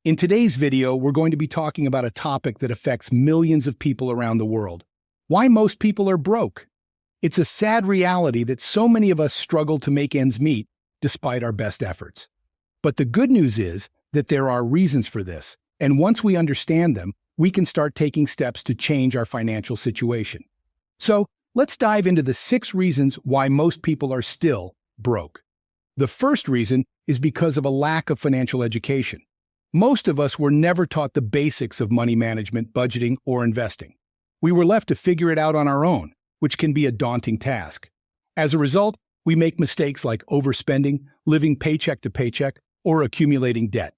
In today's video, we're going to be talking about a topic that affects millions of people around the world. Why most people are broke. It's a sad reality that so many of us struggle to make ends meet despite our best efforts. But the good news is that there are reasons for this, and once we understand them, we can start taking steps to change our financial situation. So, let's dive into the 6 reasons why most people are still broke. The first reason is because of a lack of financial education. Most of us were never taught the basics of money management, budgeting, or investing. We were left to figure it out on our own, which can be a daunting task. As a result, we make mistakes like overspending, living paycheck to paycheck, or accumulating debt.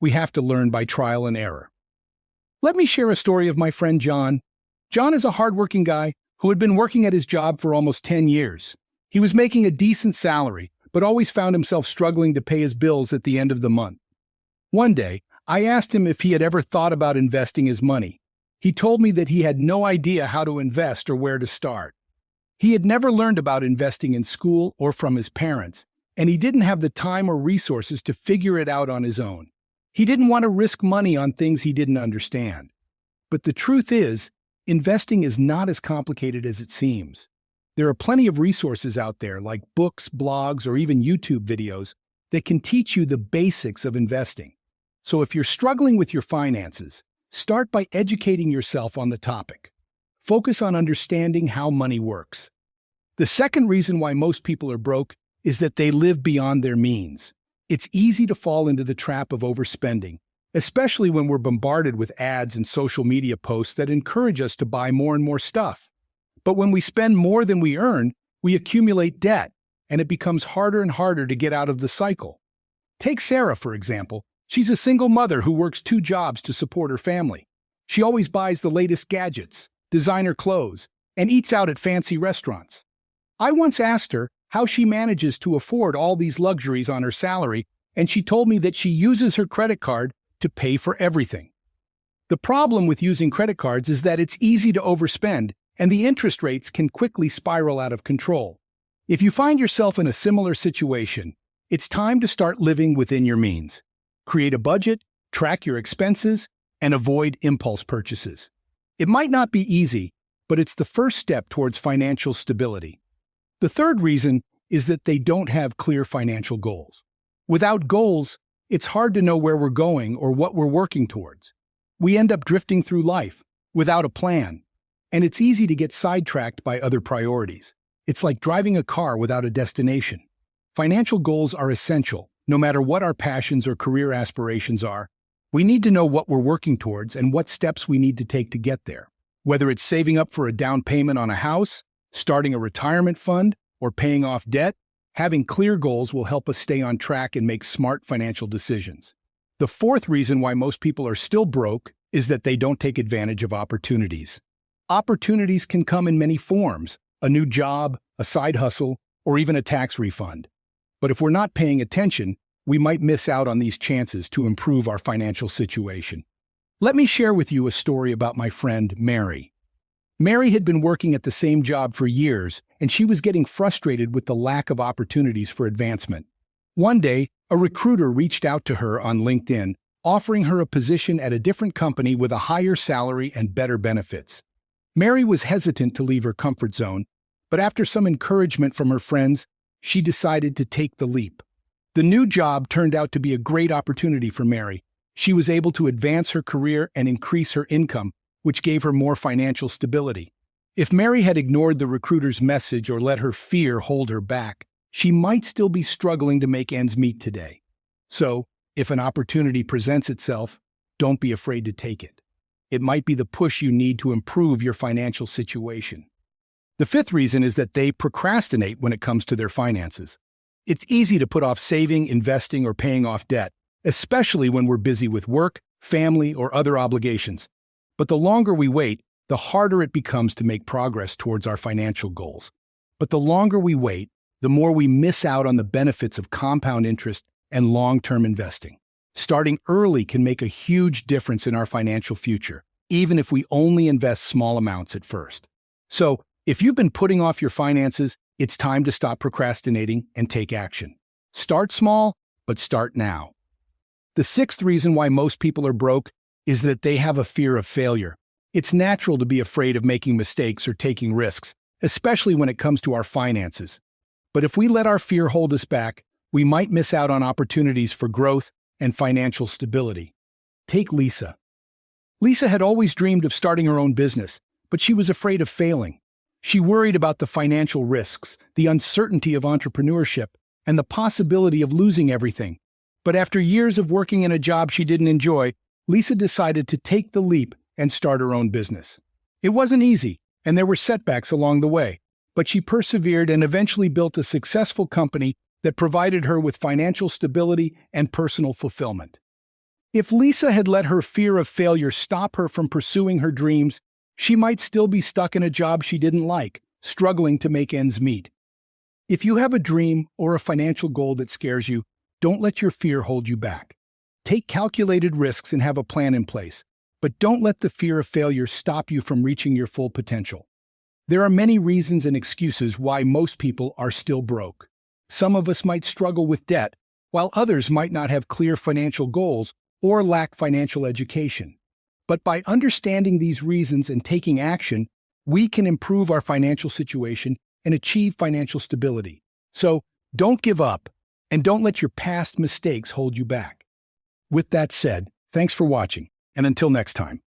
We have to learn by trial and error. Let me share a story of my friend John. John is a hardworking guy who had been working at his job for almost 10 years. He was making a decent salary, but always found himself struggling to pay his bills at the end of the month. One day, I asked him if he had ever thought about investing his money. He told me that he had no idea how to invest or where to start. He had never learned about investing in school or from his parents, and he didn't have the time or resources to figure it out on his own. He didn't want to risk money on things he didn't understand. But the truth is, investing is not as complicated as it seems. There are plenty of resources out there like books, blogs, or even YouTube videos that can teach you the basics of investing. So if you're struggling with your finances, start by educating yourself on the topic. Focus on understanding how money works. The second reason why most people are broke is that they live beyond their means. It's easy to fall into the trap of overspending, especially when we're bombarded with ads and social media posts that encourage us to buy more and more stuff. But when we spend more than we earn, we accumulate debt, and it becomes harder and harder to get out of the cycle. Take Sarah, for example. She's a single mother who works 2 jobs to support her family. She always buys the latest gadgets, designer clothes, and eats out at fancy restaurants. I once asked her how she manages to afford all these luxuries on her salary, and she told me that she uses her credit card to pay for everything. The problem with using credit cards is that it's easy to overspend, and the interest rates can quickly spiral out of control. If you find yourself in a similar situation, it's time to start living within your means. Create a budget, track your expenses, and avoid impulse purchases. It might not be easy, but it's the first step towards financial stability. The third reason is that they don't have clear financial goals. Without goals, it's hard to know where we're going or what we're working towards. We end up drifting through life without a plan, and it's easy to get sidetracked by other priorities. It's like driving a car without a destination. Financial goals are essential. No matter what our passions or career aspirations are, we need to know what we're working towards and what steps we need to take to get there. Whether it's saving up for a down payment on a house, starting a retirement fund, or paying off debt, having clear goals will help us stay on track and make smart financial decisions. The fourth reason why most people are still broke is that they don't take advantage of opportunities. Opportunities can come in many forms: a new job, a side hustle, or even a tax refund. But if we're not paying attention, we might miss out on these chances to improve our financial situation. Let me share with you a story about my friend Mary. Mary had been working at the same job for years, and she was getting frustrated with the lack of opportunities for advancement. One day, a recruiter reached out to her on LinkedIn, offering her a position at a different company with a higher salary and better benefits. Mary was hesitant to leave her comfort zone, but after some encouragement from her friends, she decided to take the leap. The new job turned out to be a great opportunity for Mary. She was able to advance her career and increase her income, which gave her more financial stability. If Mary had ignored the recruiter's message or let her fear hold her back, she might still be struggling to make ends meet today. So, if an opportunity presents itself, don't be afraid to take it. It might be the push you need to improve your financial situation. The fifth reason is that they procrastinate when it comes to their finances. It's easy to put off saving, investing, or paying off debt, especially when we're busy with work, family, or other obligations. But the longer we wait, the harder it becomes to make progress towards our financial goals. But the longer we wait, the more we miss out on the benefits of compound interest and long-term investing. Starting early can make a huge difference in our financial future, even if we only invest small amounts at first. So, if you've been putting off your finances, it's time to stop procrastinating and take action. Start small, but start now. The sixth reason why most people are broke is that they have a fear of failure. It's natural to be afraid of making mistakes or taking risks, especially when it comes to our finances. But if we let our fear hold us back, we might miss out on opportunities for growth and financial stability. Take Lisa. Lisa had always dreamed of starting her own business, but she was afraid of failing. She worried about the financial risks, the uncertainty of entrepreneurship, and the possibility of losing everything. But after years of working in a job she didn't enjoy, Lisa decided to take the leap and start her own business. It wasn't easy, and there were setbacks along the way, but she persevered and eventually built a successful company that provided her with financial stability and personal fulfillment. If Lisa had let her fear of failure stop her from pursuing her dreams, she might still be stuck in a job she didn't like, struggling to make ends meet. If you have a dream or a financial goal that scares you, don't let your fear hold you back. Take calculated risks and have a plan in place, but don't let the fear of failure stop you from reaching your full potential. There are many reasons and excuses why most people are still broke. Some of us might struggle with debt, while others might not have clear financial goals or lack financial education. But by understanding these reasons and taking action, we can improve our financial situation and achieve financial stability. So, don't give up, and don't let your past mistakes hold you back. With that said, thanks for watching, and until next time.